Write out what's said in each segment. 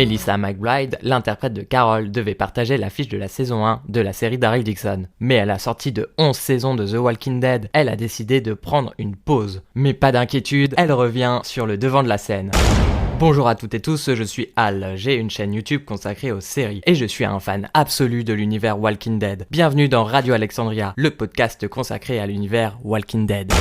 Melissa McBride, l'interprète de Carol, devait partager l'affiche de la saison 1 de la série Daryl Dixon. Mais à la sortie de 11 saisons de The Walking Dead, elle a décidé de prendre une pause. Mais pas d'inquiétude, elle revient sur le devant de la scène. Bonjour à toutes et tous, je suis Al, j'ai une chaîne YouTube consacrée aux séries et je suis un fan absolu de l'univers Walking Dead. Bienvenue dans Radio Alexandria, le podcast consacré à l'univers Walking Dead.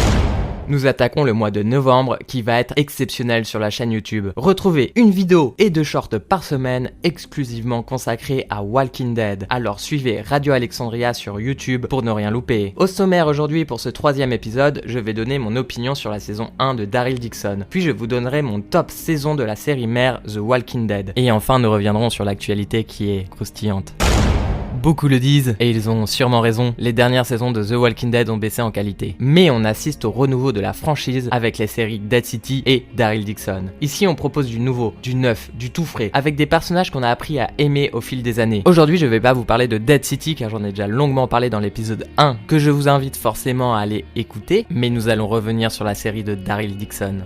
Nous attaquons le mois de novembre qui va être exceptionnel sur la chaîne YouTube. Retrouvez une vidéo et 2 shorts par semaine exclusivement consacrés à Walking Dead. Alors suivez Radio Alexandria sur YouTube pour ne rien louper. Au sommaire aujourd'hui pour ce 3e épisode, je vais donner mon opinion sur la saison 1 de Daryl Dixon. Puis je vous donnerai mon top saison de la série mère The Walking Dead. Et enfin nous reviendrons sur l'actualité qui est croustillante. Beaucoup le disent, et ils ont sûrement raison, les dernières saisons de The Walking Dead ont baissé en qualité. Mais on assiste au renouveau de la franchise avec les séries Dead City et Daryl Dixon. Ici on propose du nouveau, du neuf, du tout frais, avec des personnages qu'on a appris à aimer au fil des années. Aujourd'hui je vais pas vous parler de Dead City car j'en ai déjà longuement parlé dans l'épisode 1, que je vous invite forcément à aller écouter, mais nous allons revenir sur la série de Daryl Dixon.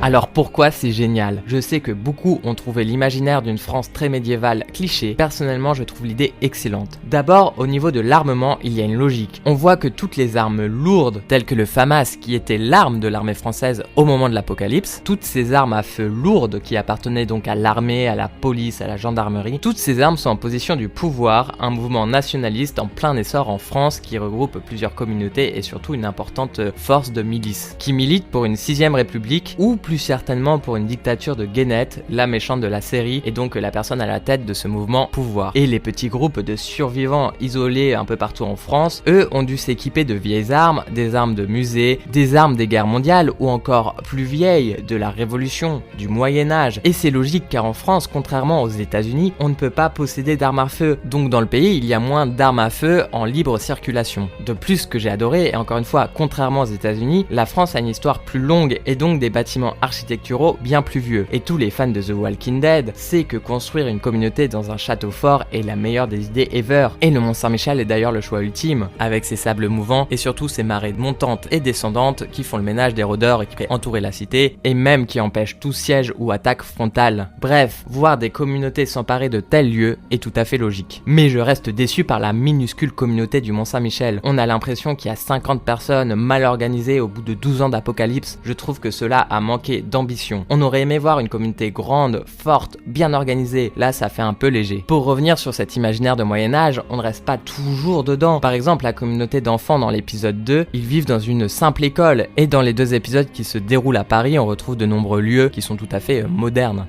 Alors pourquoi c'est génial ? Je sais que beaucoup ont trouvé l'imaginaire d'une France très médiévale cliché. Personnellement, je trouve l'idée excellente. D'abord, au niveau de l'armement, il y a une logique. On voit que toutes les armes lourdes, telles que le FAMAS qui était l'arme de l'armée française au moment de l'apocalypse, toutes ces armes à feu lourdes qui appartenaient donc à l'armée, à la police, à la gendarmerie, toutes ces armes sont en position du pouvoir, un mouvement nationaliste en plein essor en France qui regroupe plusieurs communautés et surtout une importante force de milices, qui milite pour une 6ème république ou plus certainement pour une dictature de Guénette, la méchante de la série, et donc la personne à la tête de ce mouvement pouvoir. Et les petits groupes de survivants isolés un peu partout en France, eux ont dû s'équiper de vieilles armes, des armes de musée, des armes des guerres mondiales, ou encore plus vieilles, de la Révolution, du Moyen-Âge. Et c'est logique car en France, contrairement aux États-Unis, on ne peut pas posséder d'armes à feu. Donc dans le pays, il y a moins d'armes à feu en libre circulation. De plus, ce que j'ai adoré, et encore une fois, contrairement aux États-Unis, la France a une histoire plus longue et donc des bâtiments architecturaux bien plus vieux. Et tous les fans de The Walking Dead savent que construire une communauté dans un château fort est la meilleure des idées ever. Et le Mont Saint-Michel est d'ailleurs le choix ultime, avec ses sables mouvants et surtout ses marées montantes et descendantes qui font le ménage des rôdeurs et qui pourraient entourer la cité, et même qui empêchent tout siège ou attaque frontale. Bref, voir des communautés s'emparer de tels lieux est tout à fait logique. Mais je reste déçu par la minuscule communauté du Mont Saint-Michel. On a l'impression qu'il y a 50 personnes mal organisées au bout de 12 ans d'apocalypse. Je trouve que cela a manqué d'ambition. On aurait aimé voir une communauté grande, forte, bien organisée. Là, ça fait un peu léger. Pour revenir sur cet imaginaire de Moyen-Âge, on ne reste pas toujours dedans. Par exemple, la communauté d'enfants dans l'épisode 2, ils vivent dans une simple école. Et dans les 2 épisodes qui se déroulent à Paris, on retrouve de nombreux lieux qui sont tout à fait modernes.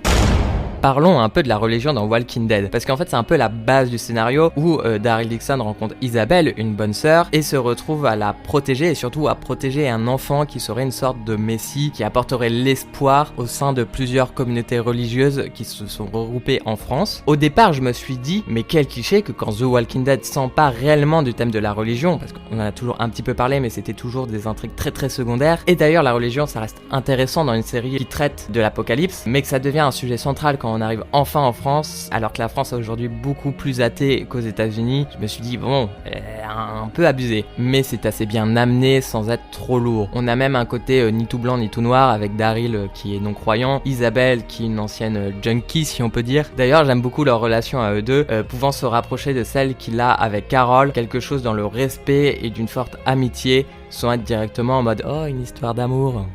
Parlons un peu de la religion dans Walking Dead, parce qu'en fait c'est un peu la base du scénario où Daryl Dixon rencontre Isabelle, une bonne sœur, et se retrouve à la protéger et surtout à protéger un enfant qui serait une sorte de messie qui apporterait l'espoir au sein de plusieurs communautés religieuses qui se sont regroupées en France. Au départ je me suis dit, mais quel cliché que quand The Walking Dead s'empare réellement du thème de la religion, parce qu'on en a toujours un petit peu parlé mais c'était toujours des intrigues très très secondaires, et d'ailleurs la religion ça reste intéressant dans une série qui traite de l'apocalypse, mais que ça devient un sujet central quand on arrive enfin en France, alors que la France est aujourd'hui beaucoup plus athée qu'aux États-Unis. Je me suis dit bon, un peu abusé, mais c'est assez bien amené sans être trop lourd. On a même un côté ni tout blanc ni tout noir avec Daryl qui est non croyant, Isabelle qui est une ancienne junkie si on peut dire. D'ailleurs j'aime beaucoup leur relation à eux deux, pouvant se rapprocher de celle qu'il a avec Carol, quelque chose dans le respect et d'une forte amitié, sans être directement en mode oh une histoire d'amour.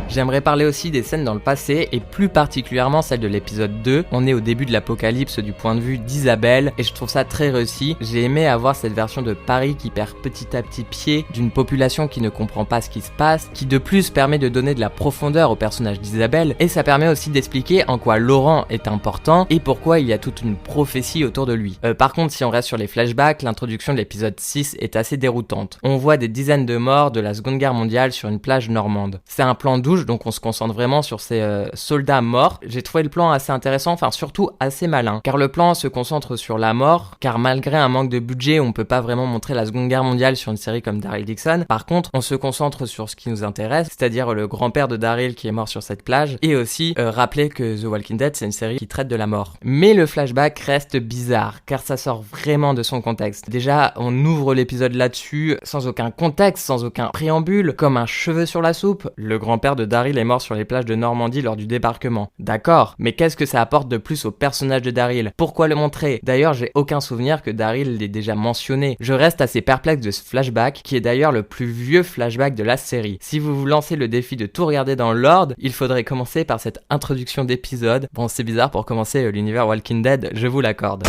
J'aimerais parler aussi des scènes dans le passé et plus particulièrement celle de l'épisode 2. On est au début de l'apocalypse du point de vue d'Isabelle et je trouve ça très réussi. J'ai aimé avoir cette version de Paris qui perd petit à petit pied d'une population qui ne comprend pas ce qui se passe, qui de plus permet de donner de la profondeur au personnage d'Isabelle et ça permet aussi d'expliquer en quoi Laurent est important et pourquoi il y a toute une prophétie autour de lui. Par contre, si on reste sur les flashbacks, l'introduction de l'épisode 6 est assez déroutante. On voit des dizaines de morts de la Seconde Guerre mondiale sur une plage normande. C'est un plan douche donc on se concentre vraiment sur ces soldats morts. J'ai trouvé le plan assez intéressant, enfin surtout assez malin, car le plan se concentre sur la mort, car malgré un manque de budget, on peut pas vraiment montrer la Seconde Guerre mondiale sur une série comme Daryl Dixon. Par contre, on se concentre sur ce qui nous intéresse, c'est-à-dire le grand-père de Daryl qui est mort sur cette plage, et aussi rappeler que The Walking Dead c'est une série qui traite de la mort. Mais le flashback reste bizarre, car ça sort vraiment de son contexte. Déjà, on ouvre l'épisode là-dessus, sans aucun contexte, sans aucun préambule, comme un cheveu sur la soupe. Le grand-père de Daryl est mort sur les plages de Normandie lors du débarquement. D'accord, mais qu'est-ce que ça apporte de plus au personnage de Daryl? Pourquoi le montrer? D'ailleurs, j'ai aucun souvenir que Daryl l'ait déjà mentionné. Je reste assez perplexe de ce flashback, qui est d'ailleurs le plus vieux flashback de la série. Si vous vous lancez le défi de tout regarder dans l'ordre, il faudrait commencer par cette introduction d'épisode. Bon, c'est bizarre pour commencer l'univers Walking Dead, je vous l'accorde.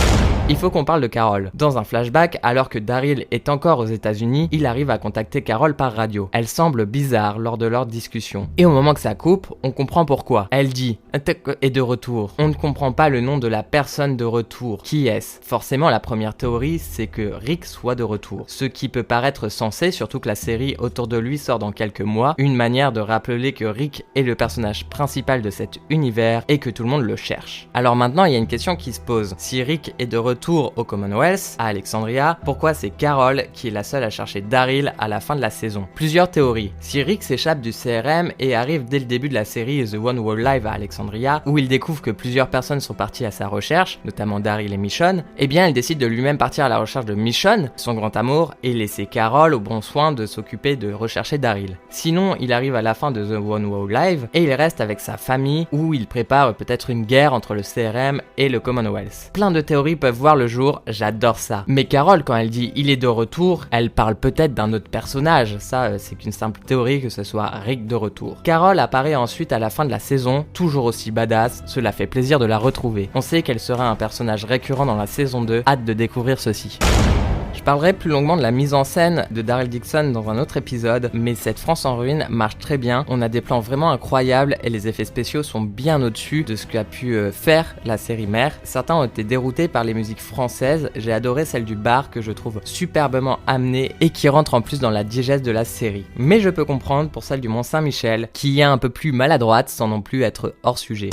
Il faut qu'on parle de Carol. Dans un flashback, alors que Daryl est encore aux États-Unis, il arrive à contacter Carol par radio. Elle semble bizarre lors de leur discussion. Et au moment que ça coupe, on comprend pourquoi. Elle dit « est de retour ». On ne comprend pas le nom de la personne de retour. Qui est-ce? Forcément, la première théorie, c'est que Rick soit de retour. Ce qui peut paraître sensé, surtout que la série autour de lui sort dans quelques mois, une manière de rappeler que Rick est le personnage principal de cet univers et que tout le monde le cherche. Alors maintenant, il y a une question qui se pose. Si Rick est de retour au Commonwealth, à Alexandria, pourquoi c'est Carol qui est la seule à chercher Daryl à la fin de la saison? Plusieurs théories. Si Rick s'échappe du CRM et arrive dès le début de la série The One World Live à Alexandria, où il découvre que plusieurs personnes sont parties à sa recherche, notamment Daryl et Michonne, eh bien il décide de lui-même partir à la recherche de Michonne, son grand amour, et laisser Carol au bon soin de s'occuper de rechercher Daryl. Sinon, il arrive à la fin de The One World Live et il reste avec sa famille, où il prépare peut-être une guerre entre le CRM et le Commonwealth. Plein de théories peuvent voir le jour, j'adore ça. Mais Carol, quand elle dit « il est de retour », elle parle peut-être d'un autre personnage. Ça, c'est qu'une simple théorie que ce soit Rick de retour. Carol apparaît ensuite à la fin de la saison, toujours aussi badass, cela fait plaisir de la retrouver. On sait qu'elle sera un personnage récurrent dans la saison 2, hâte de découvrir ceci. Je parlerai plus longuement de la mise en scène de Daryl Dixon dans un autre épisode, mais cette France en ruine marche très bien, on a des plans vraiment incroyables et les effets spéciaux sont bien au-dessus de ce qu'a pu faire la série mère. Certains ont été déroutés par les musiques françaises, j'ai adoré celle du bar que je trouve superbement amenée et qui rentre en plus dans la digeste de la série. Mais je peux comprendre pour celle du Mont-Saint-Michel, qui est un peu plus maladroite sans non plus être hors sujet.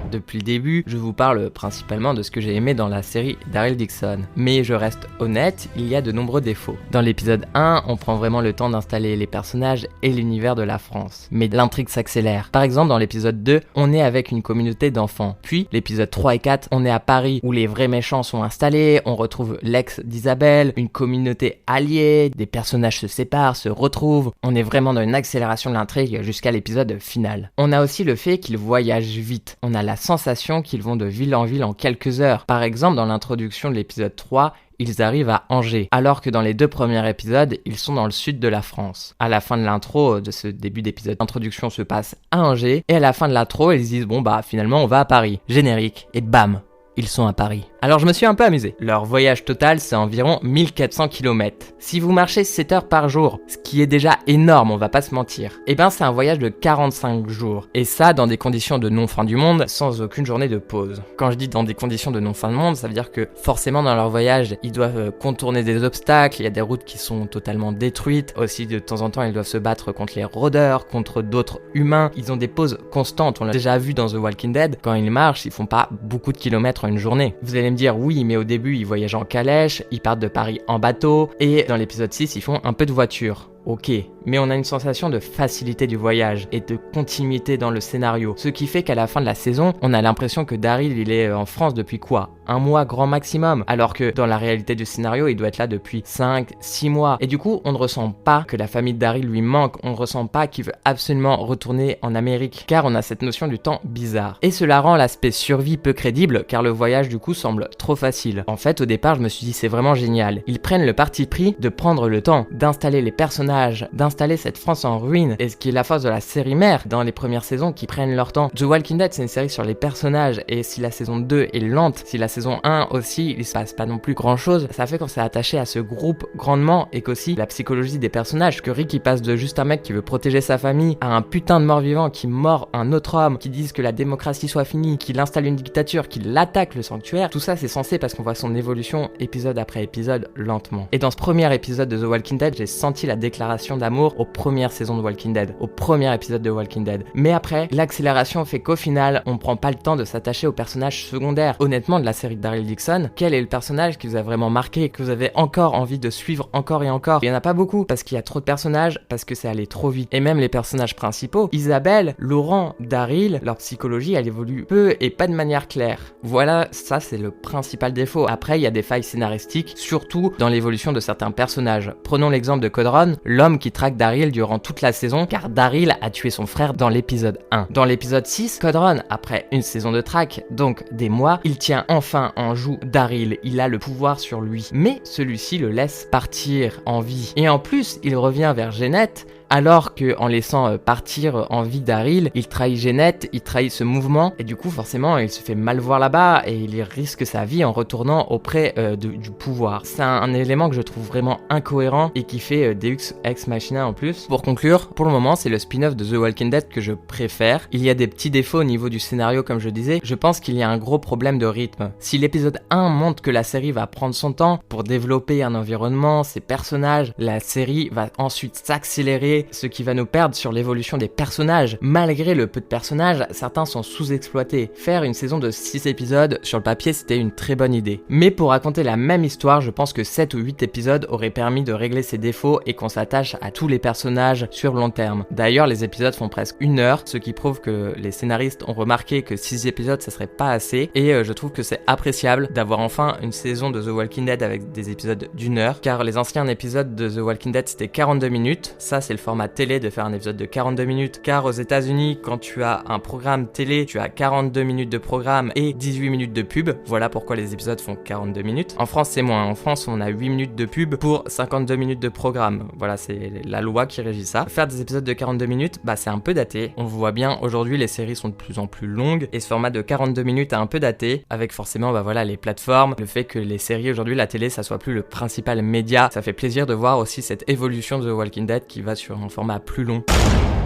Depuis le début, je vous parle principalement de ce que j'ai aimé dans la série Daryl Dixon. Mais je reste honnête, il y a de nombreux défauts. Dans l'épisode 1, on prend vraiment le temps d'installer les personnages et l'univers de la France. Mais l'intrigue s'accélère. Par exemple, dans l'épisode 2, on est avec une communauté d'enfants. Puis, l'épisode 3 et 4, on est à Paris, où les vrais méchants sont installés, on retrouve l'ex d'Isabelle, une communauté alliée, des personnages se séparent, se retrouvent. On est vraiment dans une accélération de l'intrigue jusqu'à l'épisode final. On a aussi le fait qu'ils voyagent vite. On a la sensation qu'ils vont de ville en quelques heures. Par exemple, dans l'introduction de l'épisode 3, ils arrivent à Angers, alors que dans les 2 premiers épisodes, ils sont dans le sud de la France. À la fin de l'intro de ce début d'épisode, l'introduction se passe à Angers, et à la fin de l'intro, ils disent bon bah finalement on va à Paris. Générique, et bam, ils sont à Paris. Alors je me suis un peu amusé. Leur voyage total, c'est environ 1400 km. Si vous marchez 7 heures par jour, ce qui est déjà énorme, on va pas se mentir, eh ben c'est un voyage de 45 jours. Et ça, dans des conditions de non-fin du monde, sans aucune journée de pause. Quand je dis dans des conditions de non-fin du monde, ça veut dire que forcément dans leur voyage, ils doivent contourner des obstacles, il y a des routes qui sont totalement détruites. Aussi, de temps en temps, ils doivent se battre contre les rôdeurs, contre d'autres humains. Ils ont des pauses constantes, on l'a déjà vu dans The Walking Dead. Quand ils marchent, ils font pas beaucoup de kilomètres en une journée. Vous allez me dire oui, mais au début ils voyagent en calèche, ils partent de Paris en bateau, et dans l'épisode 6 ils font un peu de voiture. Ok, mais on a une sensation de facilité du voyage et de continuité dans le scénario, ce qui fait qu'à la fin de la saison, on a l'impression que Daryl il est en France depuis quoi? 1 mois grand maximum, alors que dans la réalité du scénario, il doit être là depuis 5-6 mois. Et du coup, on ne ressent pas que la famille de Daryl lui manque, on ne ressent pas qu'il veut absolument retourner en Amérique, car on a cette notion du temps bizarre. Et cela rend l'aspect survie peu crédible, car le voyage du coup semble trop facile. En fait, au départ, je me suis dit c'est vraiment génial. Ils prennent le parti pris de prendre le temps, d'installer les personnages, d'installer cette France en ruine, et ce qui est la force de la série mère dans les premières saisons qui prennent leur temps. The Walking Dead, c'est une série sur les personnages, et si la saison 2 est lente, si la saison 1 aussi, il se passe pas non plus grand chose, ça fait qu'on s'est attaché à ce groupe grandement, et qu'aussi la psychologie des personnages, que Rick il passe de juste un mec qui veut protéger sa famille à un putain de mort-vivant qui mord un autre homme, qui disent que la démocratie soit finie, qu'il installe une dictature, qu'il attaque le sanctuaire. Tout ça c'est censé parce qu'on voit son évolution épisode après épisode lentement. Et dans ce premier épisode de The Walking Dead, j'ai senti la déclaration d'amour aux premières saisons de Walking Dead, au premier épisode de Walking Dead. Mais après, l'accélération fait qu'au final, on prend pas le temps de s'attacher aux personnages secondaires. Honnêtement, de la série de Daryl Dixon, quel est le personnage qui vous a vraiment marqué, que vous avez encore envie de suivre encore et encore? Il y en a pas beaucoup, parce qu'il y a trop de personnages, parce que c'est allé trop vite. Et même les personnages principaux, Isabelle, Laurent, Daryl, leur psychologie, elle évolue peu et pas de manière claire. Voilà, ça c'est le principal défaut. Après, il y a des failles scénaristiques, surtout dans l'évolution de certains personnages. Prenons l'exemple de Codron, l'homme qui traque Daryl durant toute la saison, car Daryl a tué son frère dans l'épisode 1. Dans l'épisode 6, Code Ron, après une saison de traque, donc des mois, il tient enfin en joue Daryl, il a le pouvoir sur lui. Mais celui-ci le laisse partir en vie. Et en plus, il revient vers Jeanette, alors qu'en laissant partir en vie Daryl, il trahit Jeanette, il trahit ce mouvement, et du coup forcément il se fait mal voir là-bas, et il risque sa vie en retournant auprès du pouvoir. C'est un élément que je trouve vraiment incohérent, et qui fait Deus Ex Machina en plus. Pour conclure, pour le moment c'est le spin-off de The Walking Dead que je préfère. Il y a des petits défauts au niveau du scénario comme je disais, je pense qu'il y a un gros problème de rythme. Si l'épisode 1 montre que la série va prendre son temps pour développer un environnement, ses personnages, la série va ensuite s'accélérer, ce qui va nous perdre sur l'évolution des personnages. Malgré le peu de personnages, certains sont sous-exploités. Faire une saison de 6 épisodes, sur le papier, c'était une très bonne idée. Mais pour raconter la même histoire, je pense que 7 ou 8 épisodes auraient permis de régler ces défauts et qu'on s'attache à tous les personnages sur long terme. D'ailleurs, les épisodes font presque 1 heure, ce qui prouve que les scénaristes ont remarqué que 6 épisodes, ça serait pas assez. Et je trouve que c'est appréciable d'avoir enfin une saison de The Walking Dead avec des épisodes d'1 heure, car les anciens épisodes de The Walking Dead, c'était 42 minutes. Ça, c'est le format télé de faire un épisode de 42 minutes, car aux États-Unis, quand tu as un programme télé, tu as 42 minutes de programme et 18 minutes de pub. Voilà pourquoi les épisodes font 42 minutes. En France, c'est moins. En France, on a 8 minutes de pub pour 52 minutes de programme. Voilà, c'est la loi qui régit ça. Faire des épisodes de 42 minutes, c'est un peu daté. On voit bien, aujourd'hui, les séries sont de plus en plus longues et ce format de 42 minutes est un peu daté, avec forcément, les plateformes, le fait que les séries aujourd'hui, la télé, ça soit plus le principal média. Ça fait plaisir de voir aussi cette évolution de The Walking Dead qui va sur un format plus long.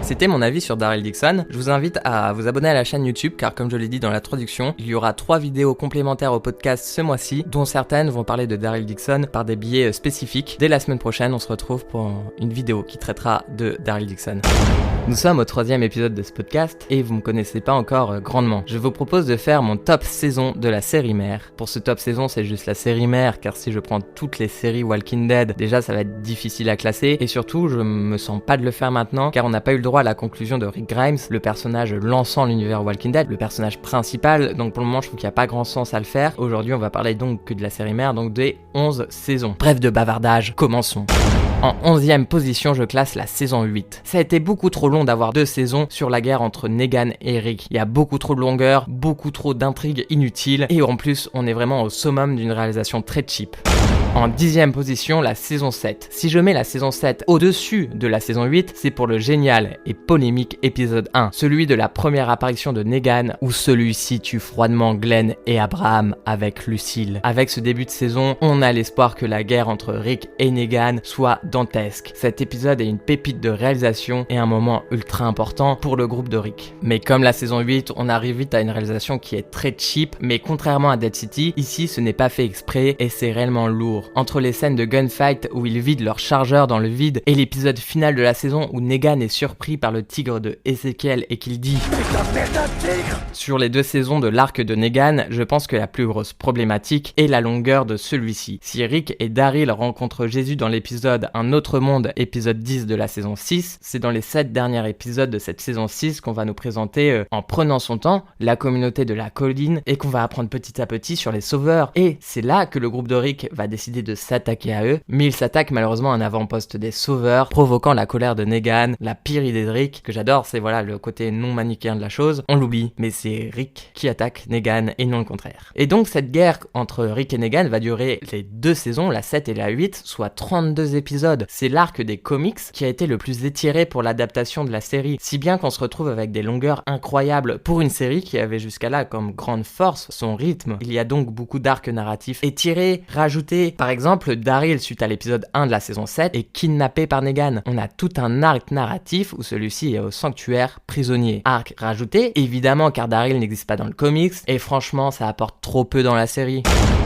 C'était mon avis sur Daryl Dixon. Je vous invite à vous abonner à la chaîne YouTube car comme je l'ai dit dans l'introduction, il y aura 3 vidéos complémentaires au podcast ce mois-ci, dont certaines vont parler de Daryl Dixon par des biais spécifiques. Dès la semaine prochaine, on se retrouve pour une vidéo qui traitera de Daryl Dixon. Nous sommes au 3e épisode de ce podcast et vous me connaissez pas encore grandement. Je vous propose de faire mon top saison de la série mère. Pour ce top saison, c'est juste la série mère car si je prends toutes les séries Walking Dead, déjà ça va être difficile à classer et surtout je me sens pas de le faire maintenant car on n'a pas eu le droit à la conclusion de Rick Grimes, le personnage lançant l'univers Walking Dead, le personnage principal, donc pour le moment je trouve qu'il n'y a pas grand sens à le faire. Aujourd'hui on va parler donc que de la série mère, donc des 11 saisons. Bref de bavardage, commençons. En 11e position, je classe la saison 8. Ça a été beaucoup trop long d'avoir 2 saisons sur la guerre entre Negan et Rick. Il y a beaucoup trop de longueur, beaucoup trop d'intrigues inutiles, et en plus, on est vraiment au summum d'une réalisation très cheap. En 10e position, la saison 7. Si je mets la saison 7 au-dessus de la saison 8, c'est pour le génial et polémique épisode 1, celui de la première apparition de Negan, où celui-ci tue froidement Glenn et Abraham avec Lucille. Avec ce début de saison, on a l'espoir que la guerre entre Rick et Negan soit dantesque. Cet épisode est une pépite de réalisation et un moment ultra important pour le groupe de Rick. Mais comme la saison 8, on arrive vite à une réalisation qui est très cheap, mais contrairement à Dead City, ici ce n'est pas fait exprès et c'est réellement lourd. Entre les scènes de gunfight où ils vident leur chargeur dans le vide et l'épisode final de la saison où Negan est surpris par le tigre de Ezekiel et qu'il dit sur les 2 saisons de l'arc de Negan, je pense que la plus grosse problématique est la longueur de celui-ci. Si Rick et Daryl rencontrent Jésus dans l'épisode Un autre monde, épisode 10 de la saison 6, c'est dans les 7 derniers épisodes de cette saison 6 qu'on va nous présenter, en prenant son temps, la communauté de la colline et qu'on va apprendre petit à petit sur les sauveurs. Et c'est là que le groupe de Rick va décider de s'attaquer à eux, mais il s'attaque malheureusement à un avant-poste des sauveurs, provoquant la colère de Negan. La pire idée de Rick, que j'adore, c'est le côté non manichéen de la chose, on l'oublie, mais c'est Rick qui attaque Negan et non le contraire. Et donc cette guerre entre Rick et Negan va durer les 2 saisons, la 7 et la 8, soit 32 épisodes. C'est l'arc des comics qui a été le plus étiré pour l'adaptation de la série, si bien qu'on se retrouve avec des longueurs incroyables pour une série qui avait jusqu'à là comme grande force son rythme. Il y a donc beaucoup d'arcs narratifs étirés, rajoutés. Par exemple, Daryl, suite à l'épisode 1 de la saison 7, est kidnappé par Negan. On a tout un arc narratif où celui-ci est au sanctuaire prisonnier. Arc rajouté, évidemment, car Daryl n'existe pas dans le comics, et franchement, ça apporte trop peu dans la série.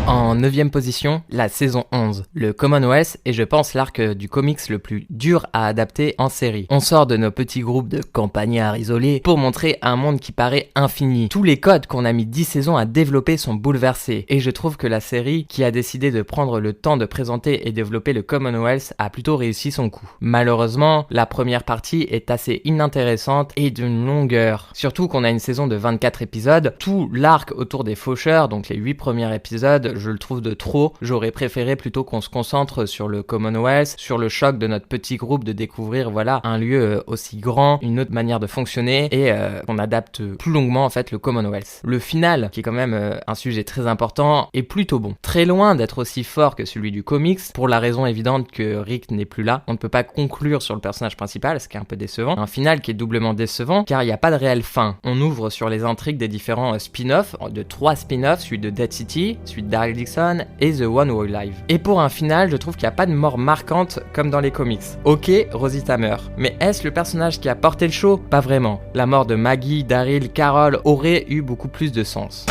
En 9e position, la saison 11, le Commonwealth, et je pense l'arc du comics le plus dur à adapter en série. On sort de nos petits groupes de campagnards isolés pour montrer un monde qui paraît infini. Tous les codes qu'on a mis 10 saisons à développer sont bouleversés, et je trouve que la série, qui a décidé de prendre le temps de présenter et développer le Commonwealth, a plutôt réussi son coup. Malheureusement, la première partie est assez inintéressante et d'une longueur. Surtout qu'on a une saison de 24 épisodes, tout l'arc autour des faucheurs, donc les 8 premiers épisodes, je le trouve de trop. J'aurais préféré plutôt qu'on se concentre sur le Commonwealth, sur le choc de notre petit groupe de découvrir un lieu aussi grand, une autre manière de fonctionner et on adapte plus longuement en fait le Commonwealth. Le final, qui est quand même un sujet très important, est plutôt bon. Très loin d'être aussi fort que celui du comics, pour la raison évidente que Rick n'est plus là. On ne peut pas conclure sur le personnage principal, ce qui est un peu décevant. Un final qui est doublement décevant car il n'y a pas de réelle fin. On ouvre sur les intrigues des différents spin-offs, de 3 spin-offs, celui de Dead City, celui de Daryl Dixon et The One Who Live. Et pour un final, je trouve qu'il n'y a pas de mort marquante comme dans les comics. Ok, Rosita meurt, mais est-ce le personnage qui a porté le show? Pas vraiment. La mort de Maggie, Daryl, Carol aurait eu beaucoup plus de sens.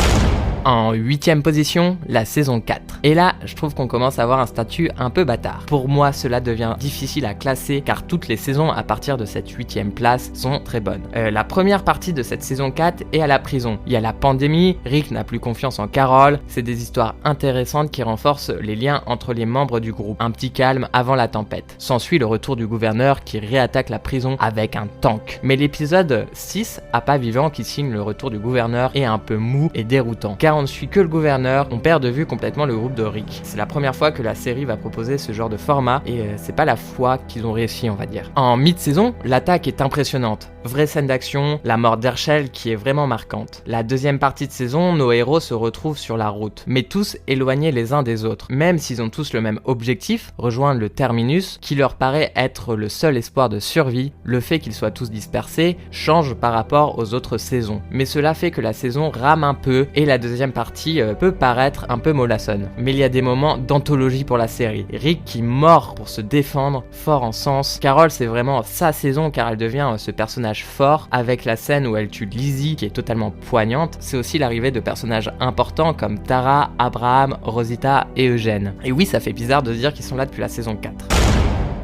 En 8ème position, la saison 4. Et là, je trouve qu'on commence à avoir un statut un peu bâtard. Pour moi, cela devient difficile à classer car toutes les saisons à partir de cette 8ème place sont très bonnes. La première partie de cette saison 4 est à la prison. Il y a la pandémie, Rick n'a plus confiance en Carol, c'est des histoires intéressantes qui renforcent les liens entre les membres du groupe. Un petit calme avant la tempête. S'ensuit le retour du gouverneur qui réattaque la prison avec un tank. Mais l'épisode 6, à pas vivant, qui signe le retour du gouverneur, est un peu mou et déroutant. Car on ne suit que le gouverneur, on perd de vue complètement le groupe de Rick. C'est la première fois que la série va proposer ce genre de format et c'est pas la fois qu'ils ont réussi, on va dire. En mid-saison, l'attaque est impressionnante. Vraie scène d'action, la mort d'Herschel qui est vraiment marquante. La deuxième partie de saison, nos héros se retrouvent sur la route, mais tous éloignés les uns des autres. Même s'ils ont tous le même objectif, rejoindre le terminus, qui leur paraît être le seul espoir de survie, le fait qu'ils soient tous dispersés change par rapport aux autres saisons. Mais cela fait que la saison rame un peu et la deuxième partie peut paraître un peu mollassonne. Mais il y a des moments d'anthologie pour la série. Rick qui mord pour se défendre, fort en sens. Carol, c'est vraiment sa saison car elle devient ce personnage fort avec la scène où elle tue Lizzie qui est totalement poignante. C'est aussi l'arrivée de personnages importants comme Tara, Abraham, Rosita et Eugène. Et oui, ça fait bizarre de dire qu'ils sont là depuis la saison 4.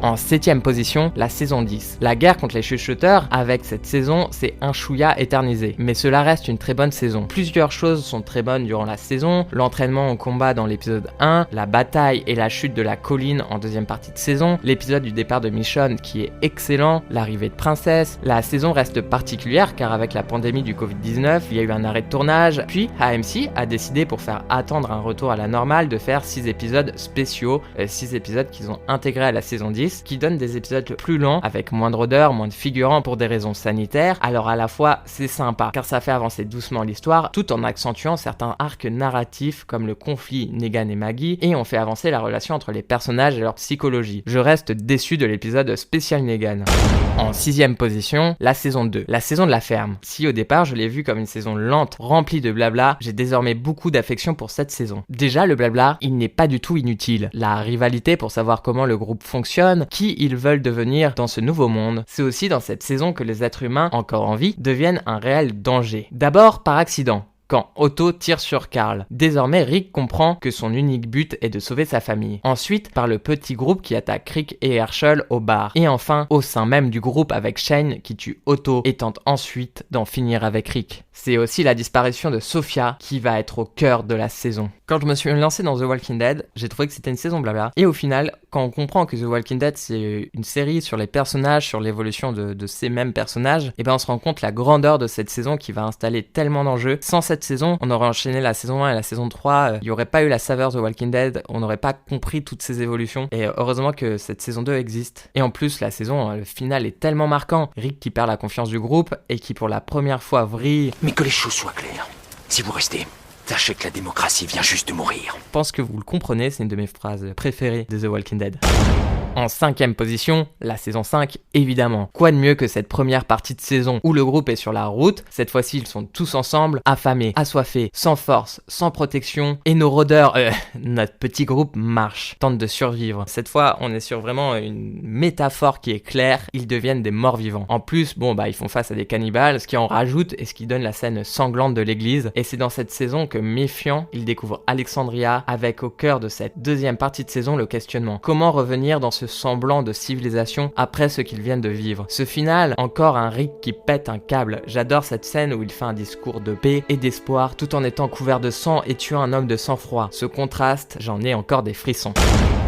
En 7ème position, la saison 10. La guerre contre les chuchoteurs, avec cette saison, c'est un chouïa éternisé. Mais cela reste une très bonne saison. Plusieurs choses sont très bonnes durant la saison. L'entraînement au combat dans l'épisode 1, la bataille et la chute de la colline en deuxième partie de saison, l'épisode du départ de Michonne qui est excellent, l'arrivée de Princesse. La saison reste particulière car avec la pandémie du Covid-19, il y a eu un arrêt de tournage. Puis AMC a décidé pour faire attendre un retour à la normale de faire 6 épisodes spéciaux, 6 épisodes qu'ils ont intégrés à la saison 10. Qui donne des épisodes plus lents, avec moins de rôdeurs, moins de figurants pour des raisons sanitaires. Alors à la fois, c'est sympa, car ça fait avancer doucement l'histoire, tout en accentuant certains arcs narratifs, comme le conflit Negan et Maggie, et on fait avancer la relation entre les personnages et leur psychologie. Je reste déçu de l'épisode spécial Negan. En 6ème position, la saison 2, la saison de la ferme. Si au départ, je l'ai vue comme une saison lente, remplie de blabla, j'ai désormais beaucoup d'affection pour cette saison. Déjà, le blabla, il n'est pas du tout inutile. La rivalité pour savoir comment le groupe fonctionne, qui ils veulent devenir dans ce nouveau monde. C'est aussi dans cette saison que les êtres humains, encore en vie, deviennent un réel danger. D'abord par accident, quand Otto tire sur Carl. Désormais, Rick comprend que son unique but est de sauver sa famille. Ensuite, par le petit groupe qui attaque Rick et Herschel au bar. Et enfin, au sein même du groupe avec Shane qui tue Otto et tente ensuite d'en finir avec Rick. C'est aussi la disparition de Sophia qui va être au cœur de la saison. Quand je me suis lancé dans The Walking Dead, j'ai trouvé que c'était une saison blabla. Et au final, quand on comprend que The Walking Dead c'est une série sur les personnages, sur l'évolution de ces mêmes personnages, et ben on se rend compte la grandeur de cette saison qui va installer tellement d'enjeux. Sans cette saison, on aurait enchaîné la saison 1 et la saison 3, il n'y aurait pas eu la saveur The Walking Dead, on n'aurait pas compris toutes ces évolutions. Et heureusement que cette saison 2 existe. Et en plus, la saison, le final est tellement marquant. Rick qui perd la confiance du groupe et qui pour la première fois vrille. Mais que les choses soient claires. Si vous restez, sachez que la démocratie vient juste de mourir. Je pense que vous le comprenez, c'est une de mes phrases préférées de The Walking Dead. En 5ème position, la saison 5, évidemment. Quoi de mieux que cette première partie de saison où le groupe est sur la route. Cette fois-ci, ils sont tous ensemble, affamés, assoiffés, sans force, sans protection. Et nos rôdeurs, notre petit groupe marche, tente de survivre. Cette fois, on est sur vraiment une métaphore qui est claire. Ils deviennent des morts vivants. En plus, ils font face à des cannibales, ce qui en rajoute et ce qui donne la scène sanglante de l'église. Et c'est dans cette saison que, méfiant, ils découvrent Alexandria avec au cœur de cette deuxième partie de saison le questionnement. Comment revenir dans ce semblant de civilisation après ce qu'ils viennent de vivre. Ce final, encore un Rick qui pète un câble. J'adore cette scène où il fait un discours de paix et d'espoir tout en étant couvert de sang et tuant un homme de sang-froid. Ce contraste, j'en ai encore des frissons.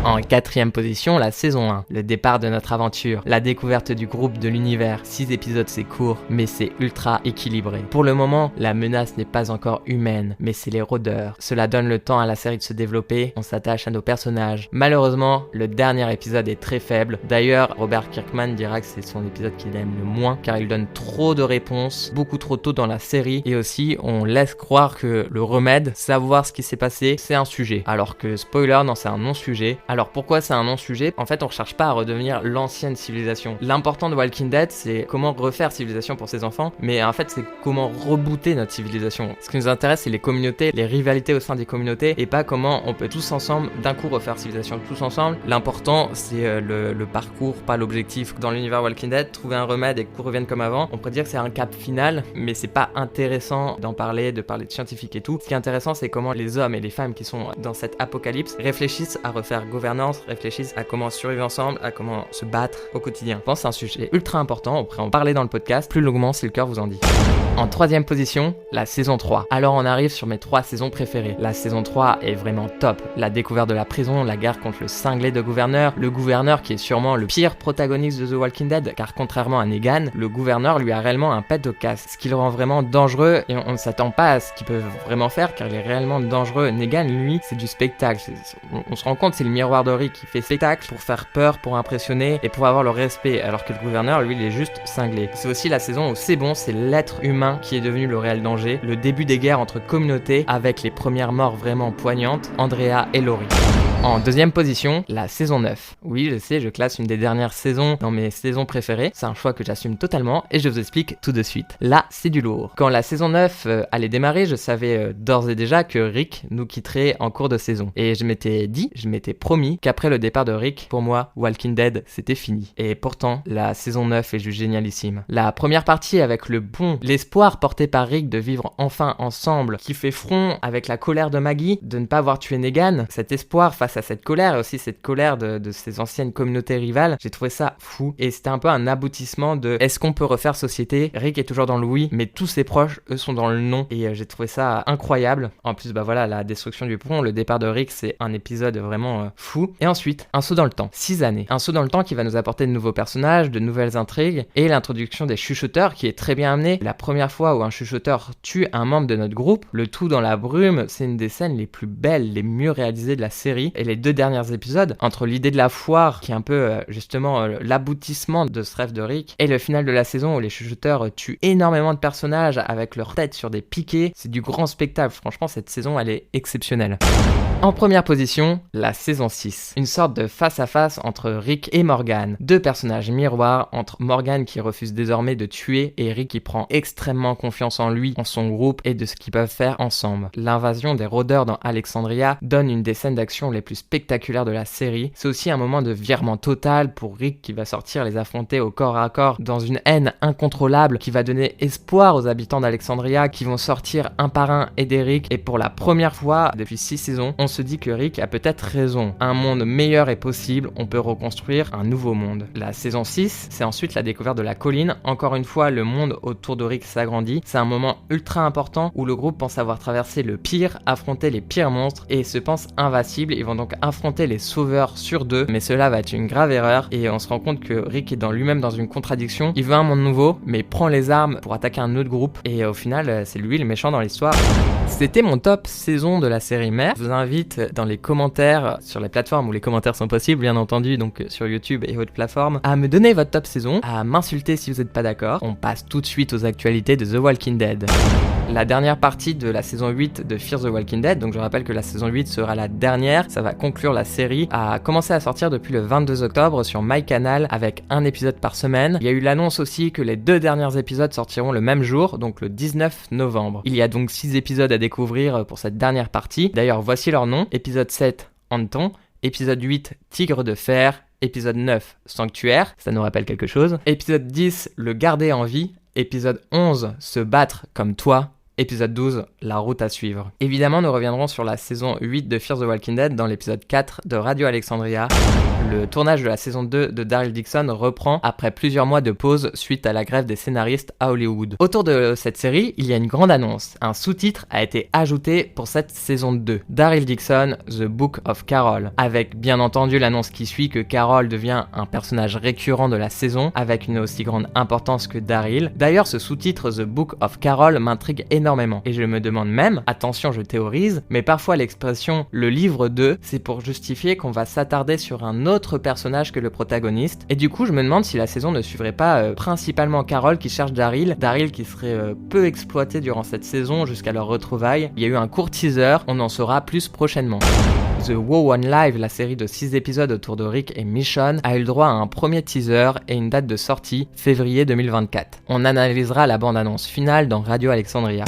En 4ème position, la saison 1, le départ de notre aventure, la découverte du groupe, de l'univers. 6 épisodes c'est court, mais c'est ultra équilibré. Pour le moment, la menace n'est pas encore humaine, mais c'est les rôdeurs. Cela donne le temps à la série de se développer, on s'attache à nos personnages. Malheureusement, le dernier épisode est très faible. D'ailleurs, Robert Kirkman dira que c'est son épisode qu'il aime le moins, car il donne trop de réponses, beaucoup trop tôt dans la série, et aussi on laisse croire que le remède, savoir ce qui s'est passé, c'est un sujet. Alors que, spoiler, non, c'est un non-sujet. Alors pourquoi c'est un non-sujet ? En fait, on cherche pas à redevenir l'ancienne civilisation. L'important de Walking Dead, c'est comment refaire civilisation pour ses enfants, mais en fait, c'est comment rebooter notre civilisation. Ce qui nous intéresse, c'est les communautés, les rivalités au sein des communautés, et pas comment on peut tous ensemble, d'un coup, refaire civilisation tous ensemble. L'important, c'est le parcours, pas l'objectif. Dans l'univers Walking Dead, trouver un remède et que tout revienne comme avant, on pourrait dire que c'est un cap final, mais c'est pas intéressant d'en parler, de parler de scientifique et tout. Ce qui est intéressant, c'est comment les hommes et les femmes qui sont dans cette apocalypse réfléchissent à refaire gouvernance, réfléchissent à comment survivre ensemble, à comment se battre au quotidien. Je pense que c'est un sujet ultra important, on pourrait en parler dans le podcast plus longuement si le cœur vous en dit. En 3ème position, la saison 3. Alors on arrive sur mes 3 saisons préférées. La saison 3 est vraiment top. La découverte de la prison, la guerre contre le cinglé de gouverneur, le gouverneur qui est sûrement le pire protagoniste de The Walking Dead, car contrairement à Negan, le gouverneur lui a réellement un pet au casque, ce qui le rend vraiment dangereux et on ne s'attend pas à ce qu'il peut vraiment faire car il est réellement dangereux. Negan, lui, c'est du spectacle. On se rend compte, c'est le miroir de Rick qui fait spectacle pour faire peur, pour impressionner et pour avoir le respect, alors que le gouverneur, lui, il est juste cinglé. C'est aussi la saison où c'est bon, c'est l'être humain qui est devenu le réel danger, le début des guerres entre communautés avec les premières morts vraiment poignantes, Andrea et Laurie. En 2ème position, la saison 9. Oui, je sais, je classe une des dernières saisons dans mes saisons préférées. C'est un choix que j'assume totalement et je vous explique tout de suite. Là, c'est du lourd. Quand la saison 9 allait démarrer, je savais d'ores et déjà que Rick nous quitterait en cours de saison. Et je m'étais promis qu'après le départ de Rick, pour moi, Walking Dead, c'était fini. Et pourtant, la saison 9 est juste génialissime. La première partie avec l'espoir porté par Rick de vivre enfin ensemble, qui fait front avec la colère de Maggie de ne pas avoir tué Negan, cet espoir face à cette colère et aussi cette colère de ces anciennes communautés rivales, j'ai trouvé ça fou et c'était un peu un aboutissement de est-ce qu'on peut refaire société. Rick est toujours dans le oui, mais tous ses proches eux sont dans le non et j'ai trouvé ça incroyable. En plus voilà, la destruction du pont, le départ de Rick, c'est un épisode vraiment fou. Et ensuite un saut dans le temps, 6 années, un saut dans le temps qui va nous apporter de nouveaux personnages, de nouvelles intrigues et l'introduction des chuchoteurs qui est très bien amenée. La première fois où un chuchoteur tue un membre de notre groupe, le tout dans la brume, c'est une des scènes les plus belles, les mieux réalisées de la série. Et les 2 derniers épisodes, entre l'idée de la foire, qui est un peu justement l'aboutissement de ce rêve de Rick, et le final de la saison où les chuchoteurs tuent énormément de personnages avec leur tête sur des piquets, c'est du grand spectacle. Franchement, cette saison, elle est exceptionnelle. En première position, la saison 6. Une sorte de face-à-face entre Rick et Morgan. 2 personnages miroirs entre Morgan qui refuse désormais de tuer et Rick qui prend extrêmement confiance en lui, en son groupe et de ce qu'ils peuvent faire ensemble. L'invasion des rôdeurs dans Alexandria donne une des scènes d'action les plus spectaculaires de la série. C'est aussi un moment de virement total pour Rick qui va sortir les affronter au corps à corps dans une haine incontrôlable qui va donner espoir aux habitants d'Alexandria qui vont sortir un par un aider Rick. Et pour la première fois depuis 6 saisons, on se dit que Rick a peut-être raison. Un monde meilleur est possible, on peut reconstruire un nouveau monde. La saison 6, c'est ensuite la découverte de la colline. Encore une fois, le monde autour de Rick s'agrandit. C'est un moment ultra important où le groupe pense avoir traversé le pire, affronté les pires monstres et se pense invincible. Ils vont donc affronter les sauveurs sur 2, mais cela va être une grave erreur et on se rend compte que Rick est dans lui-même dans une contradiction. Il veut un monde nouveau, mais il prend les armes pour attaquer un autre groupe et au final, c'est lui le méchant dans l'histoire. C'était mon top saison de la série mère. Je vous invite dans les commentaires sur les plateformes où les commentaires sont possibles, bien entendu, donc sur YouTube et autres plateformes, à me donner votre top saison, à m'insulter si vous n'êtes pas d'accord. On passe tout de suite aux actualités de The Walking Dead. La dernière partie de la saison 8 de Fear the Walking Dead, donc je rappelle que la saison 8 sera la dernière, ça va conclure la série, a commencé à sortir depuis le 22 octobre sur MyCanal avec un épisode par semaine. Il y a eu l'annonce aussi que les 2 derniers épisodes sortiront le même jour, donc le 19 novembre. Il y a donc 6 épisodes à découvrir pour cette dernière partie. D'ailleurs, voici leur nom. Épisode 7, Anton. Épisode 8, Tigre de fer. Épisode 9, Sanctuaire. Ça nous rappelle quelque chose. Épisode 10, Le garder en vie. Épisode 11, Se battre comme toi. épisode 12, la route à suivre. Évidemment, nous reviendrons sur la saison 8 de Fear the Walking Dead dans l'épisode 4 de Radio Alexandria. Le tournage de la saison 2 de Daryl Dixon reprend après plusieurs mois de pause suite à la grève des scénaristes à Hollywood. Autour de cette série, il y a une grande annonce. Un sous-titre a été ajouté pour cette saison 2. Daryl Dixon, The Book of Carol. Avec bien entendu l'annonce qui suit que Carol devient un personnage récurrent de la saison, avec une aussi grande importance que Daryl. D'ailleurs, ce sous-titre The Book of Carol m'intrigue énormément. Et je me demande même, attention je théorise, mais parfois l'expression le livre 2, c'est pour justifier qu'on va s'attarder sur un autre personnage que le protagoniste. Et du coup, je me demande si la saison ne suivrait pas principalement Carol qui cherche Daryl qui serait peu exploité durant cette saison jusqu'à leur retrouvaille. Il y a eu un court teaser, on en saura plus prochainement. The WoW One Live, la série de 6 épisodes autour de Rick et Michonne, a eu le droit à un premier teaser et une date de sortie, février 2024. On analysera la bande-annonce finale dans Radio Alexandria.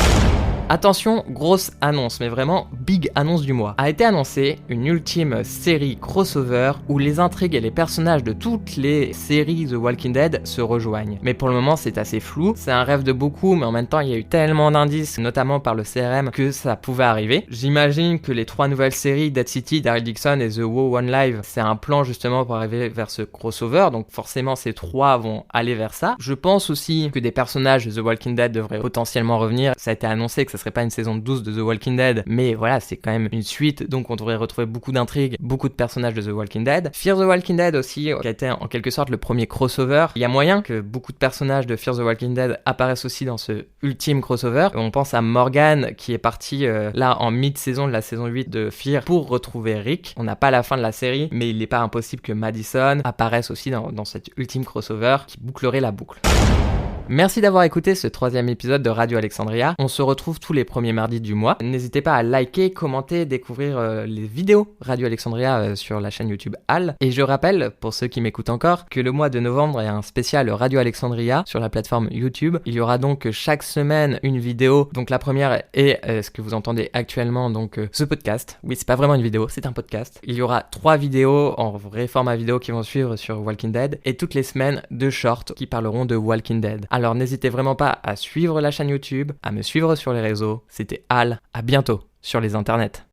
Attention, grosse annonce, mais vraiment big annonce du mois. A été annoncée une ultime série crossover où les intrigues et les personnages de toutes les séries The Walking Dead se rejoignent. Mais pour le moment, c'est assez flou. C'est un rêve de beaucoup, mais en même temps, il y a eu tellement d'indices, notamment par le CRM, que ça pouvait arriver. J'imagine que les 3 nouvelles séries, Dead City, Daryl Dixon et The WoW One Live, c'est un plan justement pour arriver vers ce crossover. Donc forcément, ces 3 vont aller vers ça. Je pense aussi que des personnages de The Walking Dead devraient potentiellement revenir. Ça a été annoncé que ce serait pas une saison 12 de The Walking Dead, mais voilà, c'est quand même une suite, donc on devrait retrouver beaucoup d'intrigues, beaucoup de personnages de The Walking Dead. Fear the Walking Dead aussi, qui a été en quelque sorte le premier crossover. Il y a moyen que beaucoup de personnages de Fear the Walking Dead apparaissent aussi dans ce ultime crossover. On pense à Morgan qui est parti là en mid-saison de la saison 8 de Fear pour retrouver Rick. On n'a pas la fin de la série, mais il n'est pas impossible que Madison apparaisse aussi dans cet ultime crossover qui bouclerait la boucle. Merci d'avoir écouté ce 3e épisode de Radio Alexandria. On se retrouve tous les premiers mardis du mois. N'hésitez pas à liker, commenter, découvrir les vidéos Radio Alexandria sur la chaîne YouTube HAL. Et je rappelle, pour ceux qui m'écoutent encore, que le mois de novembre est un spécial Radio Alexandria sur la plateforme YouTube. Il y aura donc chaque semaine une vidéo. Donc la première est ce que vous entendez actuellement, donc ce podcast. Oui, c'est pas vraiment une vidéo, c'est un podcast. Il y aura 3 vidéos en vrai format vidéo qui vont suivre sur Walking Dead. Et toutes les semaines, 2 shorts qui parleront de Walking Dead. Alors n'hésitez vraiment pas à suivre la chaîne YouTube, à me suivre sur les réseaux. C'était Al, à bientôt sur les internets.